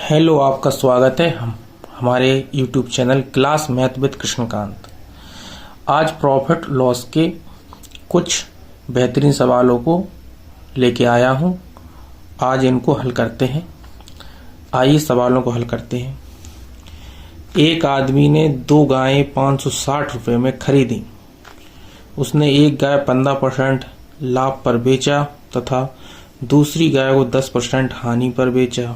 Hello, आपका स्वागत है हमारे YouTube channel class math with Krishnakant. आज प्रॉफिट लॉस के कुछ बेहतरीन सवालों को लेके आया हूं। आज इनको हल करते हैं। आइए सवालों को हल करते हैं। एक आदमी ने 2 गायें 560 रुपये में खरीदी। उसने एक गाय 15% लाभ पर बेचा तथा दूसरी गाय को 10% हानि पर बेचा,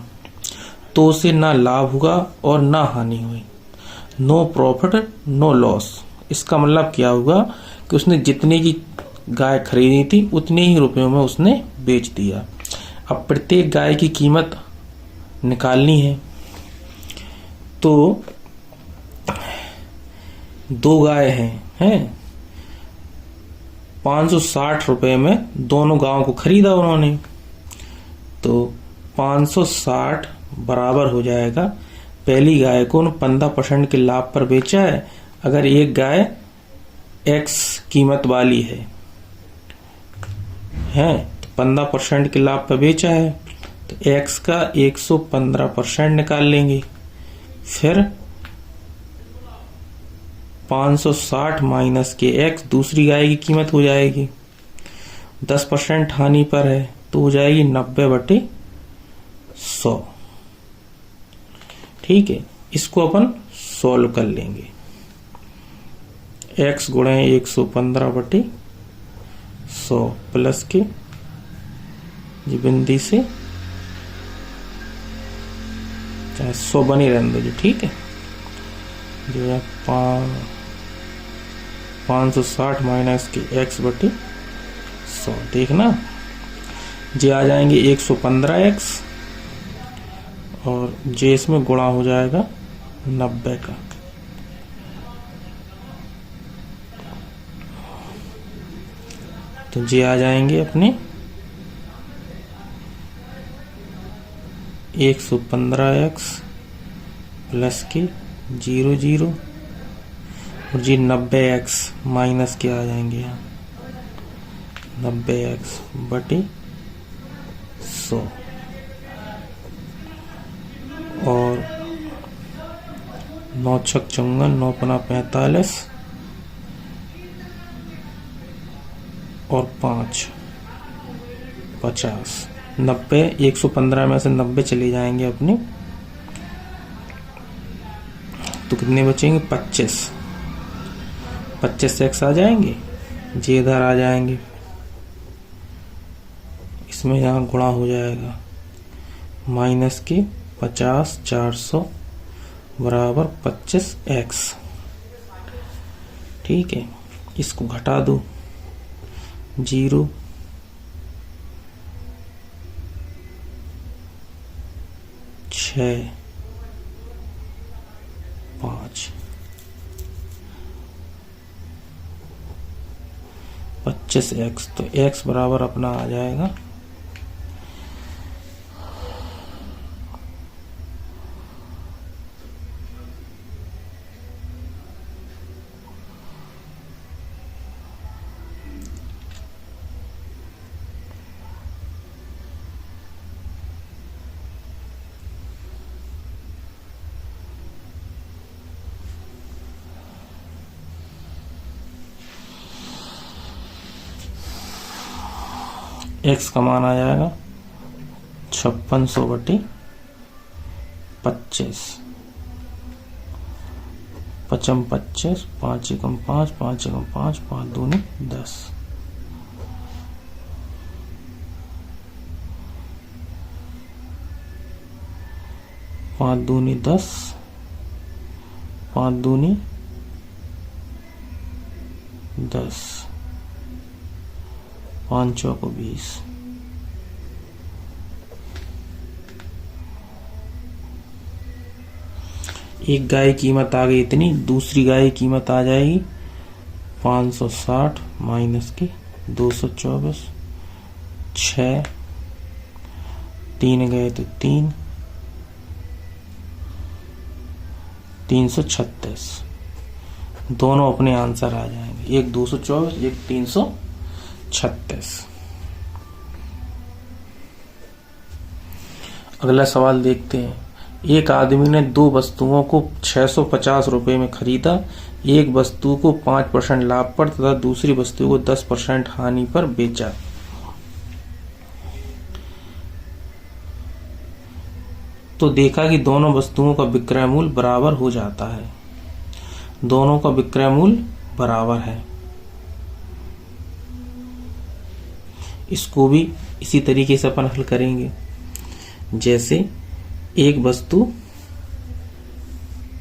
तो उसे ना लाभ हुआ और ना हानि हुई। No profit no loss. इसका मतलब क्या हुआ कि उसने जितने की गाय खरीदी थी उतने ही रुपयों में उसने बेच दिया। अब प्रत्येक गाय की कीमत निकालनी है। तो 2 गाय हैं 560 रुपये में दोनों गायों को खरीदा उन्होंने। तो 560 बराबर हो जाएगा, पहली गाय को 15% के लाभ पर बेचा है। अगर एक गाय X कीमत वाली है तो 15% के लाभ पर बेचा है, तो X का 115% निकाल लेंगे। फिर 560 माइनस के X दूसरी गाय की कीमत हो जाएगी। 10% हानि पर है तो हो जाएगी 90/100। ठीक है, इसको अपन सॉल्व कर लेंगे। X गुणे 115/100 प्लस के जी बिंदी से चाहे 100 बनी रहने दो। ठीक है, जो है 560 माइनस के X/100। देखना जे आ जाएंगे 115X और जे इसमें गुणा हो जाएगा 90 का। तो जे आ जाएंगे अपने 115X प्लस के 00 और जी 90X माइनस के आ जाएंगे यहाँ 90X/100 और 9 छक 54, 9 पना 45 और 5 50। 90 115 में से 90 चले जाएंगे अपने, तो कितने बचेंगे 25 X आ जाएंगे, जे इधर आ जाएंगे। इसमें यहाँ गुणा हो जाएगा माइनस के 50 400 बराबर 25X। ठीक है, इसको घटा दो 0 6 5 25X। तो X बराबर अपना आ जाएगा X का मान आ जाएगा 5600/25। 55 25, 5 एकम 5, 5 एकम 5, 5 दूनी 10। 5 दूनी 10, 5 दूनी 10, 5 चौको 20। एक गाय की कीमत आ गई इतनी, दूसरी गाय की कीमत आ जाएगी 560 माइनस के 224, 6 3 गए तो 3 336। दोनों अपने आंसर आ जाएंगे, एक 224 एक 336। अगला सवाल देखते हैं। एक आदमी ने 2 वस्तुओं को 650 रुपए में खरीदा। एक वस्तु को 5% लाभ पर तथा दूसरी वस्तु को 10% हानि पर बेचा। तो देखा कि दोनों वस्तुओं का विक्रय मूल्य बराबर हो जाता है। दोनों का विक्रय मूल्य बराबर है। इसको भी इसी तरीके से अपन हल करेंगे। जैसे एक वस्तु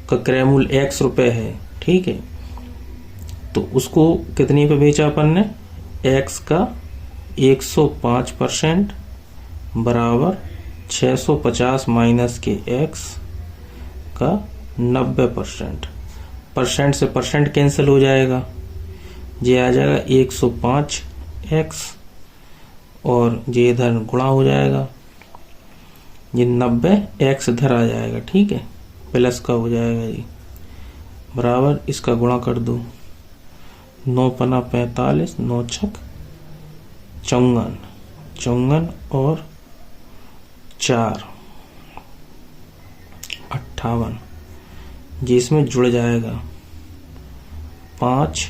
का क्रय मूल्य x रुपए है, ठीक है, तो उसको कितने पे बेचा अपन ने? x का 105% बराबर 650 माइनस के x का 90%। परसेंट से परसेंट कैंसिल हो जाएगा, ये आ जाएगा 105x और ये इधर गुणा हो जाएगा, ये 90x इधर आ जाएगा, ठीक है, प्लस का हो जाएगा ये, बराबर इसका गुणा कर दो। 9 पना 45, 9 छक 54, 54 और 4 58, ये इसमें जुड़ जाएगा 5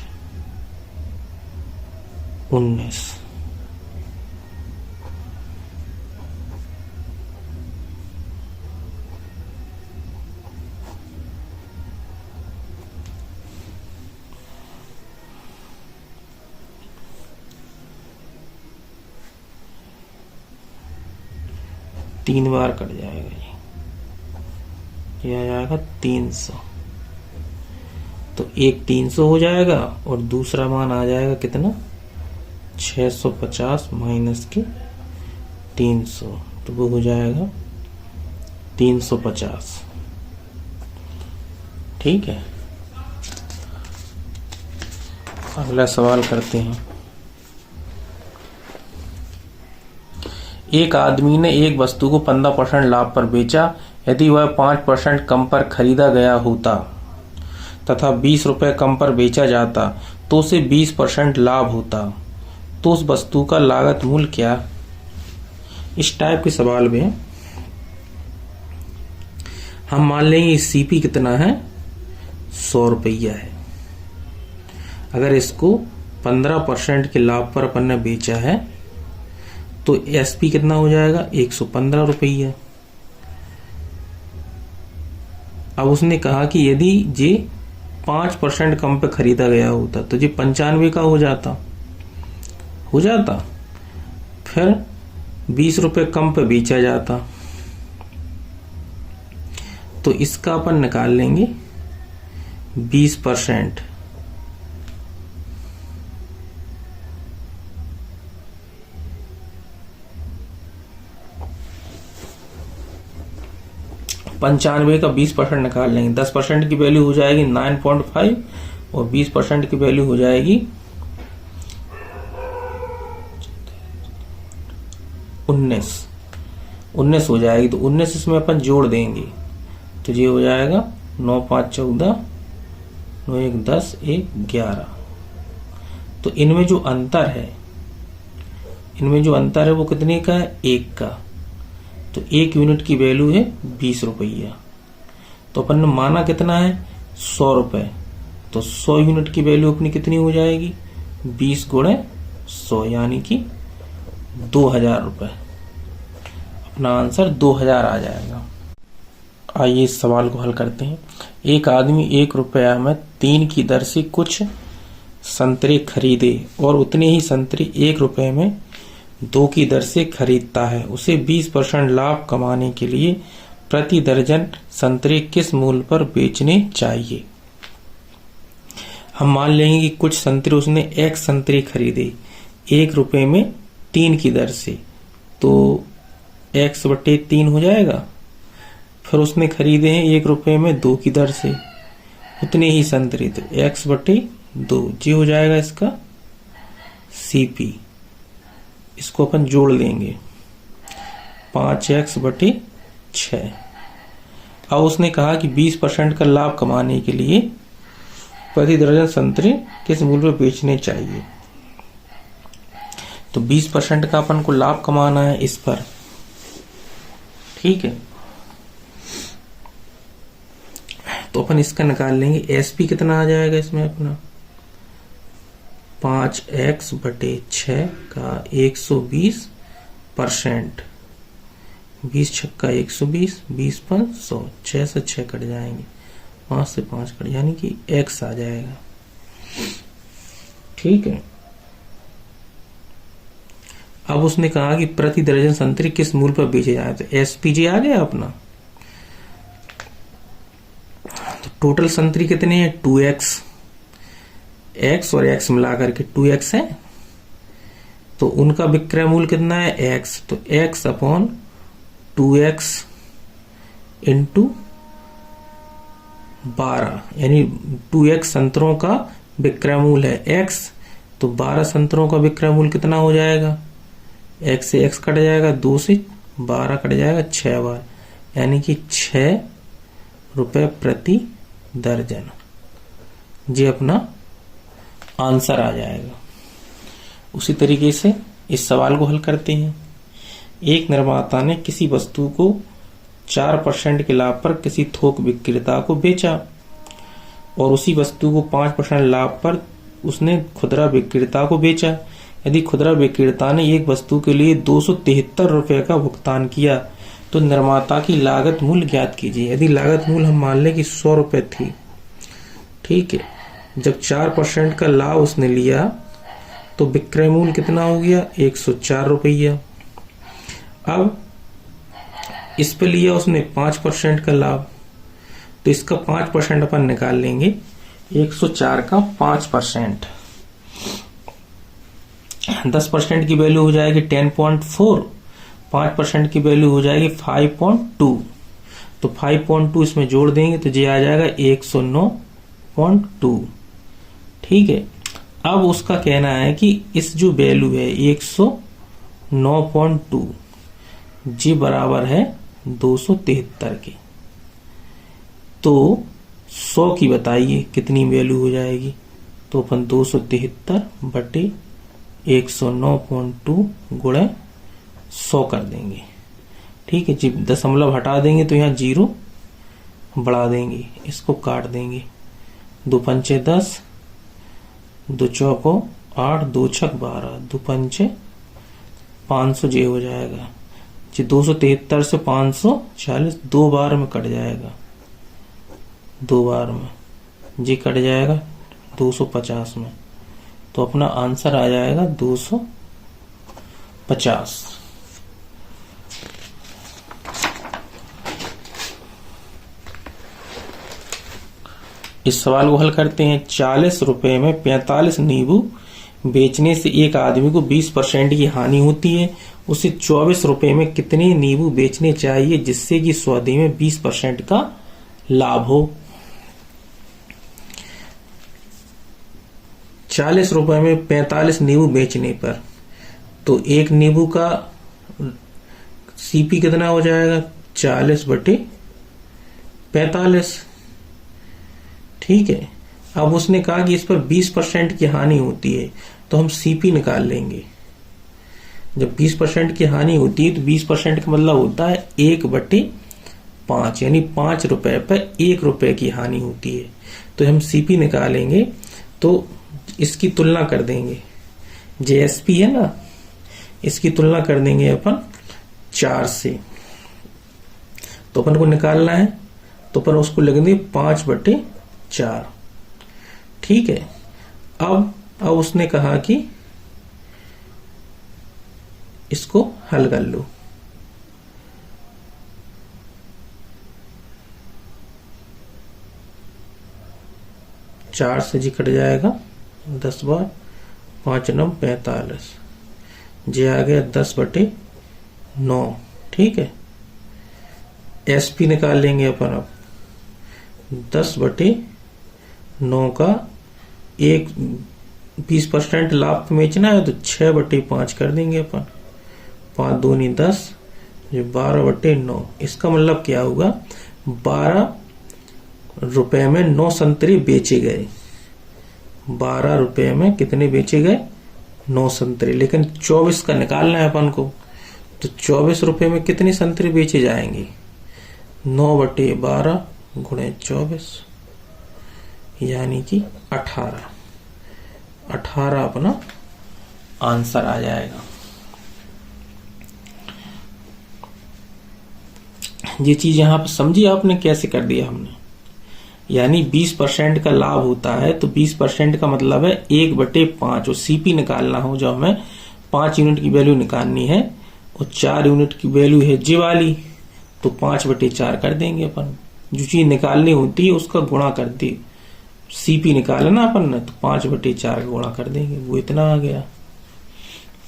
19। तीन बार कट जाएगा, ये आ जाएगा 300। तो एक 300 हो जाएगा और दूसरा मान आ जाएगा कितना? 650 माइनस के 300, तो वो हो जाएगा 350। ठीक है, अगला सवाल करते हैं। एक आदमी ने एक वस्तु को 15% लाभ पर बेचा। यदि वह 5% कम पर खरीदा गया होता तथा 20 रुपए कम पर बेचा जाता तो उसे 20% लाभ होता, तो उस वस्तु का लागत मूल्य क्या? इस टाइप के सवाल में हम मान लेंगे सीपी कितना है? 100 रुपया है। अगर इसको 15% के लाभ पर अपन ने बेचा है तो एसपी कितना हो जाएगा? 115 रुपया। अब उसने कहा कि यदि ये 5% कम पे खरीदा गया होता तो ये 95 का हो जाता, फिर 20 रुपए कम पे बेचा जाता, तो इसका अपन निकाल लेंगे 20%। पंचानवे का 20% निकाल लेंगे। 10% की वैल्यू हो जाएगी 9.5 और 20% की वैल्यू हो जाएगी 19 हो जाएगी। तो 19 इसमें अपन जोड़ देंगे तो ये हो जाएगा 9 5 14, 9 1 10, 1 11। तो इनमें जो अंतर है वो कितने का है? 1 का। तो 1 यूनिट की वैल्यू है 20 रुपया। तो अपन ने माना कितना है? 100 रुपए। तो 100 यूनिट की वैल्यू अपनी कितनी हो जाएगी? 20 गुणे 100 यानी कि 2000 रुपए। अपना आंसर 2000 आ जाएगा। आइए इस सवाल को हल करते हैं। एक आदमी 1 रुपया में 3 की दर से कुछ संतरे खरीदे और उतने ही संतरे 1 रुपये में 2 की दर से खरीदता है। उसे 20% लाभ कमाने के लिए प्रति दर्जन संतरे किस मूल्य पर बेचने चाहिए? हम मान लेंगे कि कुछ संतरे उसने x संतरे खरीदे 1 रुपये में 3 की दर से, तो x/3 हो जाएगा। फिर उसने खरीदे हैं 1 रुपये में 2 की दर से उतने ही संतरे, तो x/2 जी हो जाएगा इसका सीपी। इसको अपन जोड़ लेंगे 5x/6। अब उसने कहा कि 20% का लाभ कमाने के लिए प्रति दर्जन संतरे किस मूल्य पर बेचने चाहिए। तो 20% का अपन को लाभ कमाना है इस पर, ठीक है। तो अपन इसका निकाल लेंगे। एसपी कितना आ जाएगा इसमें अपना 5x/6 का 120%। 20 छक्का 120, 20 पर 100, 6 से 6 कट जाएंगे, 5 से 5 कट, यानी कि x आ जाएगा। ठीक है। अब उसने कहा कि प्रति दर्जन संतरे किस मूल्य पर बेचे जाए, तो एसपीजे आ गया अपना। तो टोटल संतरी कितने हैं 2x, x और x मिलाकर के 2x है, तो उनका विक्रय मूल्य कितना है x, तो x अपॉन 2x इंटू 12, यानी 2x संतरों का विक्रय मूल्य है x, तो 12 संतरों का विक्रय मूल्य कितना हो जाएगा, x से x कट जाएगा, 2 से 12 कट जाएगा 6 बार, यानी कि 6 रुपए प्रति दर्जन। ये अपना आंसर आ जाएगा। उसी तरीके से इस सवाल को हल करते हैं। एक निर्माता ने किसी वस्तु को 4% के लाभ पर किसी थोक विक्रेता को बेचा और उसी वस्तु को 5% लाभ पर उसने खुदरा विक्रेता को बेचा। यदि खुदरा विक्रेता ने एक वस्तु के लिए 273 रुपए का भुगतान किया तो निर्माता की लागत मूल्य ज्ञात कीजिए। यदि लागत मूल्य हम मान लें कि 100 रुपए थी, ठीक है, जब 4% का लाभ उसने लिया तो विक्रय मूल्य कितना हो गया 104 रुपया। अब इस पे लिया उसने 5% का लाभ, तो इसका 5% अपन निकाल लेंगे, 104 का 5%, 10% की वैल्यू हो जाएगी 10.4, 5% की वैल्यू हो जाएगी 5.2, तो 5.2 इसमें जोड़ देंगे तो ये आ जाएगा 109.2। ठीक है। अब उसका कहना है कि इस जो वैल्यू है 109.2 जी बराबर है 273 के, तो 100 की बताइए कितनी वैल्यू हो जाएगी, तो अपन 273 बटे 109.2 गुणे 100 कर देंगे। ठीक है जी, दशमलव हटा देंगे तो यहाँ 0 बढ़ा देंगे, इसको काट देंगे, 2 पंचे 10, 2 चौको 8, 2 छक 12, 2 पंचे 500 जे हो जाएगा जी। 273 से 540 2 बार में कट जाएगा, 2 बार में जी कट जाएगा 250 में, तो अपना आंसर आ जाएगा 250। इस सवाल को हल करते हैं। 40 रुपए में 45 नींबू बेचने से एक आदमी को 20% की हानि होती है, उसे 24 रुपए में कितने नींबू बेचने चाहिए जिससे कि सौदे में 20% का लाभ हो। 40 रुपए में 45 नींबू बेचने पर तो एक नींबू का सीपी कितना हो जाएगा 40 बटे 45। ठीक है। अब उसने कहा कि इस पर 20% की हानि होती है, तो हम सीपी निकाल लेंगे। जब 20% की हानि होती है तो 20% का मतलब होता है 1/5, यानी 5 रुपए पर 1 रुपए की हानि होती है, तो हम सीपी निकालेंगे तो इसकी तुलना कर देंगे, जेएसपी है ना, इसकी तुलना कर देंगे अपन 4 से, तो अपन को निकालना है तो अपन उसको लिख देंगे 5/4। ठीक है। अब उसने कहा कि इसको हल कर लो। चार से जी कट जाएगा 10 बार, 5 9 45, जे आ गया 10/9। ठीक है। एसपी निकाल लेंगे अपन। अब 10/9 का 20% लाभ पे बेचना है तो 6/5 कर देंगे अपन, 5 दूनी 10, 12/9। इसका मतलब क्या होगा, 12 रुपए में 9 संतरे बेचे गए। 12 रुपए में कितने बेचे गए 9 संतरे, लेकिन 24 का निकालना है अपन को, तो 24 रुपए में कितने संतरे बेचे जाएंगे 9/12 गुणे 24 यानी कि 18 अपना आंसर आ जाएगा। ये चीज यहां पर समझी आपने कैसे कर दिया हमने। यानी 20% का लाभ होता है तो 20% का मतलब है 1/5 और सीपी निकालना हो जो हमें 5 यूनिट की वैल्यू निकालनी है और 4 यूनिट की वैल्यू है जे वाली, तो 5/4 कर देंगे अपन। जो चीज निकालनी होती है उसका गुणा कर दे, सीपी निकाले ना अपन ने तो 5/4 का गुणा कर देंगे, वो इतना आ गया।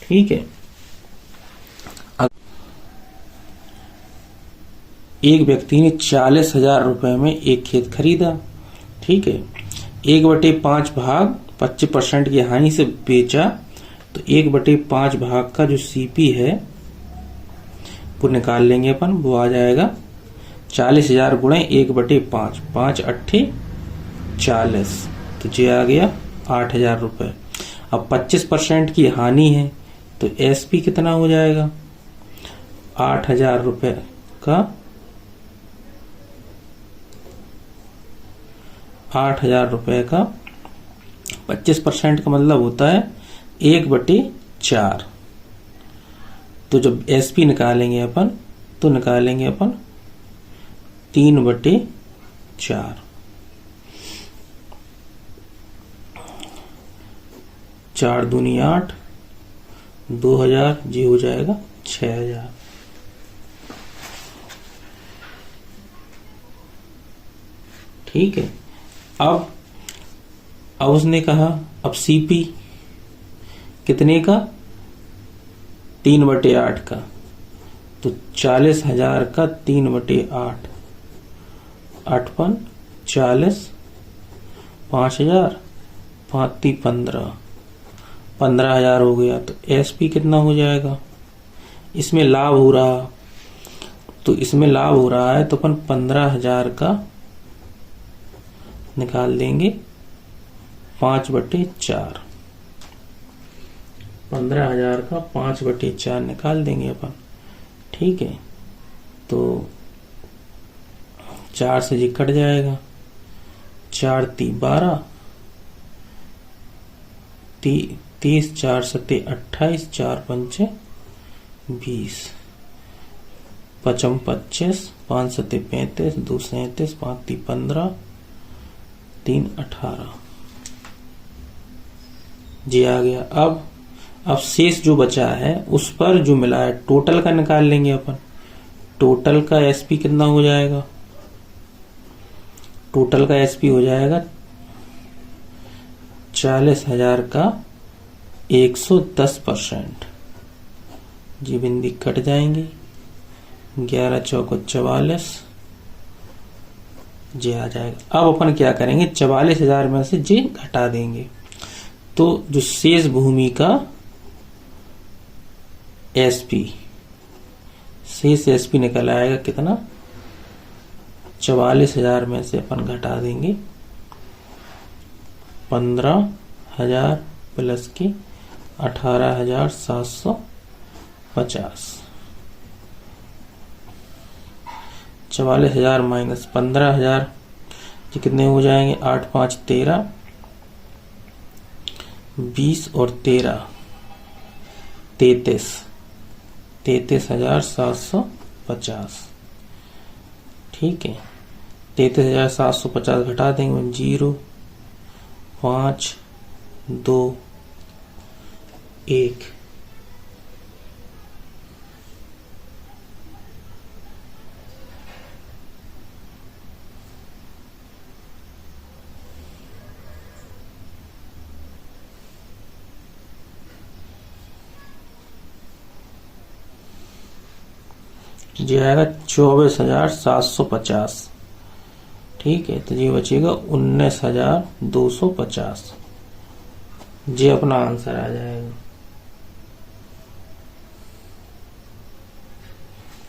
ठीक है। एक व्यक्ति ने 40,000 रुपए में एक खेत खरीदा। ठीक है। 1/5 भाग 25% की हानि से बेचा तो 1/5 भाग का जो सीपी है वो निकाल लेंगे अपन। वो आ जाएगा 40,000 गुणे 1/5, 5 8 40, तो ये आ गया 8,000 रुपए। अब 25% की हानि है तो एसपी कितना हो जाएगा? 8,000 रुपए का 8,000 रुपए का 25% का मतलब होता है 1/4। तो जब एसपी निकालेंगे अपन तो निकालेंगे अपन 3/4। 4 दूनी 8, 2,000, जी हो जाएगा 6,000। ठीक है। अब उसने कहा अब सीपी कितने का? 3/8 का, तो 40,000 का 3/8, 8 × 40, 5,000, 5 × 15, 15,000 हो गया। तो एसपी कितना हो जाएगा? इसमें लाभ हो रहा, तो इसमें लाभ हो रहा है तो अपन 15,000 का निकाल देंगे 5/4। 15,000 का 5/4 निकाल देंगे अपन। ठीक है। तो 4 से जी कट जाएगा, 4 × 3 12, 30, 4 × 7 28, 4 × 5 20, 5 × 25, 5 × 7 35, 2 × 37, 5 × 3 15, 3 × 18, जी आ गया। अब शेष जो बचा है उस पर जो मिला है टोटल का निकाल लेंगे अपन। टोटल का एसपी कितना हो जाएगा? टोटल का एसपी हो जाएगा 40,000 का 110%, जी बिंदी कट जाएंगे, 11 चौको 44, जी आ जाएगा। अब अपन क्या करेंगे? 44,000 में से जी घटा देंगे तो जो शेष भूमि का एसपी, शेष एसपी निकल आएगा कितना? 44,000 में से अपन घटा देंगे 15,000 प्लस की 18,750। 44,000 माइनस 15,000, ये कितने हो जाएंगे? 8 × 5 13, 20 और 13 33, 33,750। ठीक है। 33,750 घटा देंगे 0 5 2 1। ये आएगा 24,750। ठीक है। तो ये बचेगा 19,250, ये अपना आंसर आ जाएगा।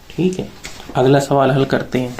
ठीक है। अगला सवाल हल करते हैं।